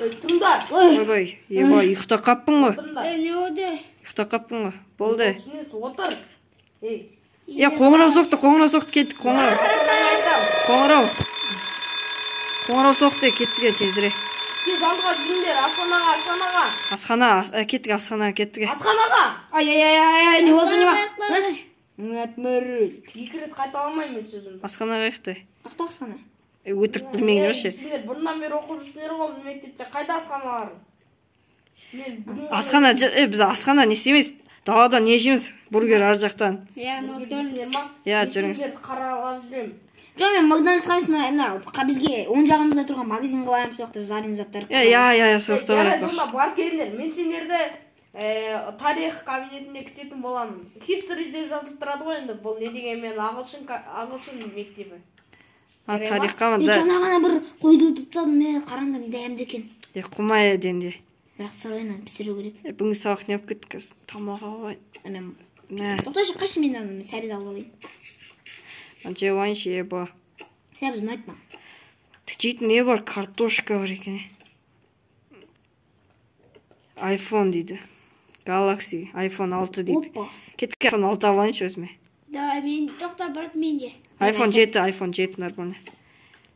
Тұрыңдар. Ойбай, еба, ұйықтап қаппын ғой. Не болды? Ұйықтап қаппын ғой. Болды. Түсінесіз, отыр. Қоңырау соқты, кеттік, қоңырау. Қоңырау соқты, кеттіге тезірек. Тез алдыға жүріңдер, асханаға. Кеттік, асханаға. Асханаға. Ай, не болды, не Әтмір. 2 рет қайталамаймын сөзімді. Асханаға еқті. Ақта асхана? Өтірік білмейін өші. Сендер бұрыннан бері оқып жүрсіңдер ғой мектепте. Қайда асханалар? Асхана, біз асхана не істемейміз? Далада не жейміз? Бургер ар жақтан. Жүріңіздер ма? Жүріңіз. Сендерді қаралап жүрем. Жоқ, мен Макдональдсқа бізге оң жағымызда тұрған магазинге барамын, соқта жарың заттар. Соқта Жарайды, онда бар келіңдер. Мен сендерді тарих кабинетінде күтетін боламын. History'де жазылып тұрады ғой енді. Бұл не деген мен ағылшын мектебі. Тарихқа ма? Мен жаңа ғана бір қойды ұтыптадым, мен қараңдар дәмді екен. Құмай әденде. Бірақ сарайынан пісіру керек. Бүгін сабақ не болып кеттік? Тамаға ғой. Тоқташы, қашы мен сәбіз алып алайын. Жеп алайыншы, еба. Сәбіз ұнайды ма? Жейтін не бар? Картошка бар екен. iPhone дейді. Galaxy, iPhone 6 дейді. Кеттік iPhone 6 алайыншы өзіме. Давай, мен тоқта барып менде. iPhone 7 нормально.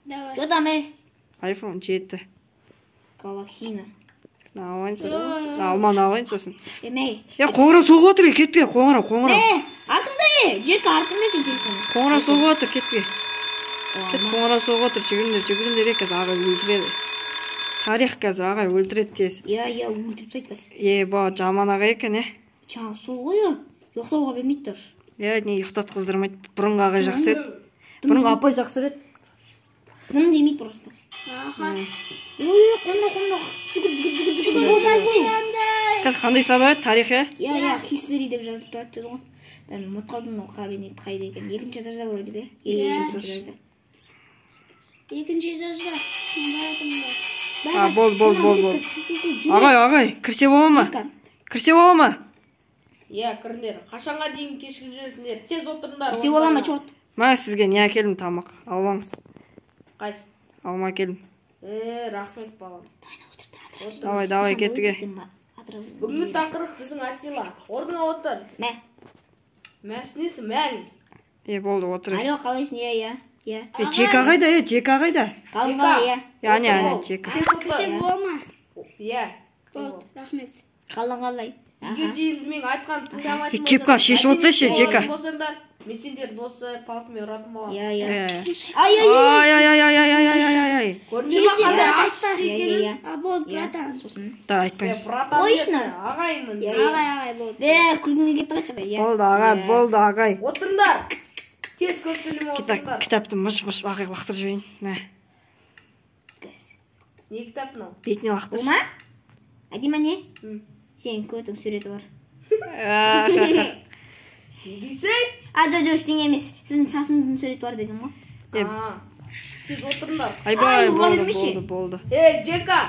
Давай. Жота ме? iPhone 7. Galaxy-ні. Алайын сосын. Алман алайын сосын. Демей. Қоңырау соғып отыр, кетпе, қоңырау. Артында жерді артында сен телефоны. Қоңырау соғып отыр, кетпе. Қоңырау соғып отыр, жүгіріңдер қазір ағай өлтіреді. Тарих қазір ағай өлтіреді тез. Өлтіріп сайт қазір. Ба, жаман ағай екен, Жаңа сол ғой, ұйықтауға бермейді тұр. Не ұйықтат қыздырмайды. Бұрынғы ағай жақсы еді. Бұрынғы апай жақсы еді. Дым демейді просто. Қоңырау. Жүгір болмайды ғой. Қазір қандай сабақ еді? Тарих, history деп жазып тұрады деді ғой. Ben ұмытып қалдым ол кабинет қайда екен. Екінші этажда вроде бе? Екінші этажда. Бол. Ағай, кірсе бола ма? Кіріңдер. Қашанға дейін кешкі жүресіңдер? Тез отырыңдар. Кірсе бола ма, чорт? Мә сізге не әкелдім тамақ? Албаңыз. Қайсы? Алма әкелдім. Рахмет балам. Давай, кеттіге. Бүгінгі тақырып біздің Атила. Орныңа отыр. Мәсінесі мәңіз. Болды, отыр. Алло, қалайсың? Джека қайда? Қалыңға, Джека. Кірсе бола ма? Болды, рахмет. Қалай? Егер дейін мен айтқан тыңдамайтын кепка шешіп отырсайшы, Джека. Мен сендер досы палкымен ұратын болам. Ай. Көрмей ма қандай ашшы екенін? Болды, братан. Да, айтпаймыз. Қойшына. Ағаймын. Ағай, болды. Күлгінге кетті ғой. Болды, ағай. Отырыңдар. Тез көп сөйлеме отырыңдар. Кітапты мыш-мыш ағай лақтырып жібейін. Не кітап мынау? Бетіне лақтыр. Ома? Әдема не? Сен көтің суреті бар. Не дейсің? Жоқ, ештеңе емес. Сіздің шашыңыздың суреті бар деген ғой. Тез отырыңдар. Айбай, болды. Джека,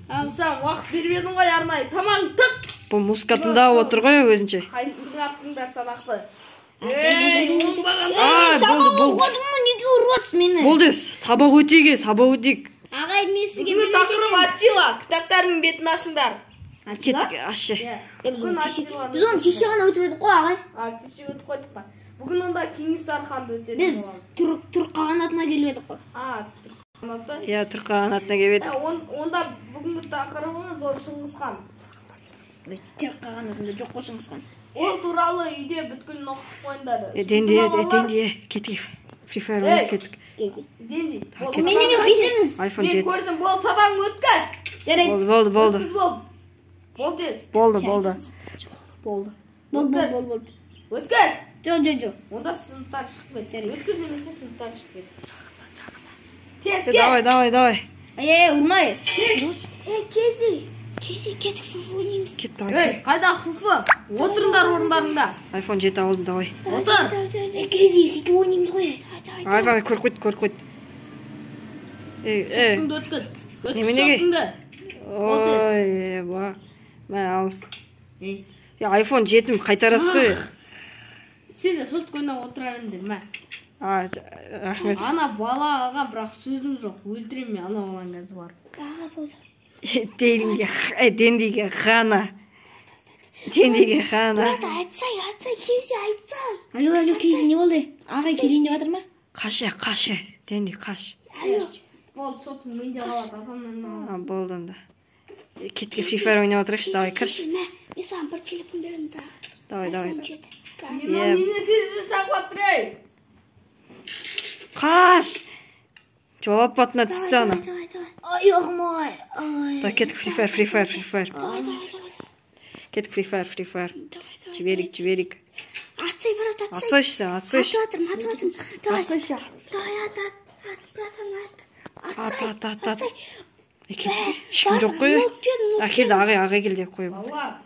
саған уақыт беріп едің ғой арнайы. Тамаң тық. Бұл музыка тыңдап отыр ғой өзінше. Қайсысың аттыңдар садақты? Неге ұрватсың мені? Болды, сабақ өтейік. Ағай, мен сізге бүгін тақырып Атила. Кітаптардың бетін ашыңдар. Кеттік, ашшы. Біз оны кеше ғана өтіп едік қой, ағай. Кеше өтіп қойдық па? Бүгін онда Кенесары ханды өтеді. Біз түрік қағанатына келіп едік қой. Түрік қағанаты? Түрік қағанатына келіп едік. Онда бүгінгі тақырыбымыз ол Шыңғыс хан. Түрік қағанатында жоқ қой Шыңғыс хан. Ол туралы үйде бүткілін оқып қойыңдар. Денде, кеттік. Free Fire ойнап кеттік. Денде. Менеме қисіріңіз. Мен көрдім, бол сабағың өткіз. Болды. Бол тез. Болды. Өткіз. Жоқ. Онда сыныптан шығып кет. Өткіз немесе сыныптан шығып кет. Тез кет. Давай. Ұрмай. Кези, кетік фуфу ойнаймыз. Қайда фуфу? Отырыңдар орындарыңда. iPhone 7 алдым, давай. Отыр. Кези, сөйтіп ойнаймыз ғой. Ай, көр қойд. Сөтіңді өткіз. Ой, ба. Мә, алыс. iPhone 7 қайтарасыз ғой. Сен де сот көйнен отыра беріңдер, мә. Рахмет. Ана балаға бірақ сөзім жоқ. Өлтірем мен ана балаң қазір бар. Аға, болды. Дендиге ғана. Дендиге ғана. айтсай, Кейси айтсай. Алло, Кейси не болды? Ағай келейін деп жатыр ма? Қашы. Денди қаш. Алло. Болды, сотым менде қалады, атамнан. Болды онда. Кетке Free Fire ойнап отырайықшы, давай кірші. Мен саған бір телефон беремін да. Давай. Немене тез шағып жатыр, ей? Қаш! Жауап атына түсті ана. Давай. Аяғым ой. Да, кетік Free Fire. Давай. Кетік Free Fire. Жіберік. Атсай, брат, атсай. Атсайшы сен, атсайшы. Атыватырмын. Давай. Атсайшы. Давай, ат, братан, ат. Ат. Ешкім жоқ қой. Әкелді, ағай келді қойып. Балалар,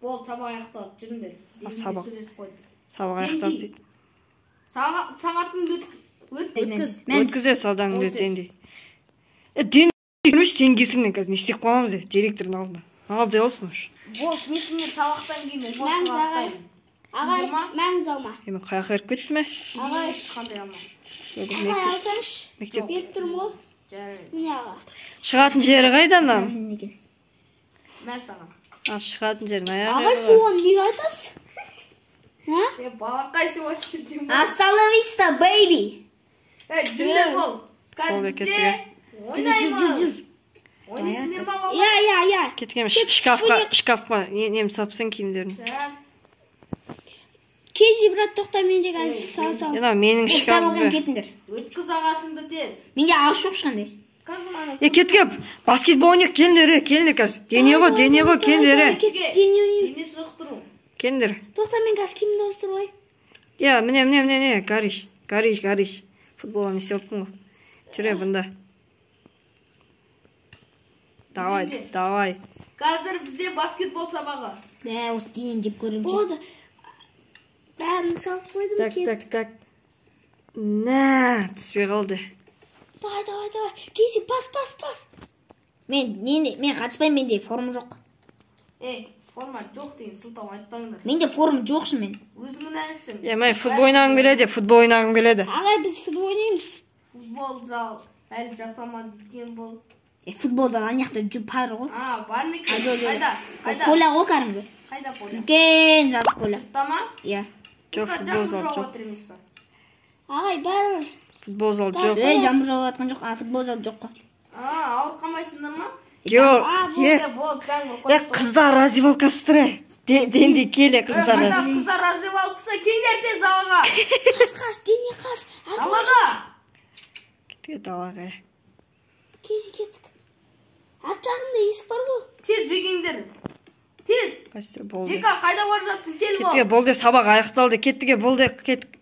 болды, сабақ аяқталды, жүріңдер. Сабақ. Сөйлесіп қойды. Сабақ аяқталды дейді. Сағатыңды өткіз. Өткізе салдаңды Денди. Денди жүрмеш сен кесірінен қазір не істеп қаламыз директордың алдында. Ал жауылсын ұш. Болды, мен сендер сабақтан кейін ұпортқа бастаймын. Ағай, мәңіз алма. Мен қаяқ еріп кетті ме? Ағай, ешқандай алма. Ағай, алсаңшы. Мектеп. Беріп тұрмын ғой. Жарайды. Міне аға. Шығатын жері қайдан ана? Мәр саған. Шығатын жерін аяғы. Ағай, соған неге айтасыз? Балақайсы осы деймін. Остановиста, бейби. Жүрдер бол. Қазір бізде ойнаймыз. Ойнайсыңдар ма бала? Я. Кеткенім шкафқа нем сапсын киімдерін. Кейси, брат, тоқта менде қазір сау. Менің шкафым. Кетіңдер. Өткіз ағашыңды тез. Менде ағаш жоқ ешқандай. Кеткеп, баскетбол ойнайық келіңдер қазір. Дене ғой, келіңдер. Дене шықтыру. Келіңдер. Тоқта мен қазір киімді ауыстыр ғой. Міне, Гариш. Футболға не істеппін ғой. Жүре бұнда. Давай. Қазір бізде баскетбол сабағы. Осы денен жеп көрім. Болды. Бәрін салып қойдым. Так. Түспей қалды. Давай. Кейси, пас. Мен қатыспаймын, менде форма жоқ. Форма жоқ деген сылтау айтпаңдар. Менде форма жоқ шымен. Өзіңін әлсің. Мен футбол ойнағым келеді. Ағай, біз футбол ойнаймыз. Футбол зал әлі жасалмады деген бол. Футбол зал аяқта бар ғой. Бар ма екен? Қайда? Поля ғой кәдімгі. Қайда поля? Үлкен жазық поля. Сырттама? Иә. Жоқ, футбол зал жоқ. Ағай, бәрі. Футбол зал жоқ. Жаңбыр жауып жатқан жоқ. Футбол зал жоқ қой. Ауырып қалмайсыңдар ма? Қыздар раздевалкасы тұр. Денди келе қыздар. Қыздар раздевалкасы келдер тез далаға. Қаш, дене қаш. Далаға. Кетке далаға. Кейси кеттік. Арт жағында есік бар ғой. Тез бегеңдер. Тез. Жека қайда бар жатсың? Кел бол. Кетке болды, сабақ аяқталды. Кеттіге болды, кеттік.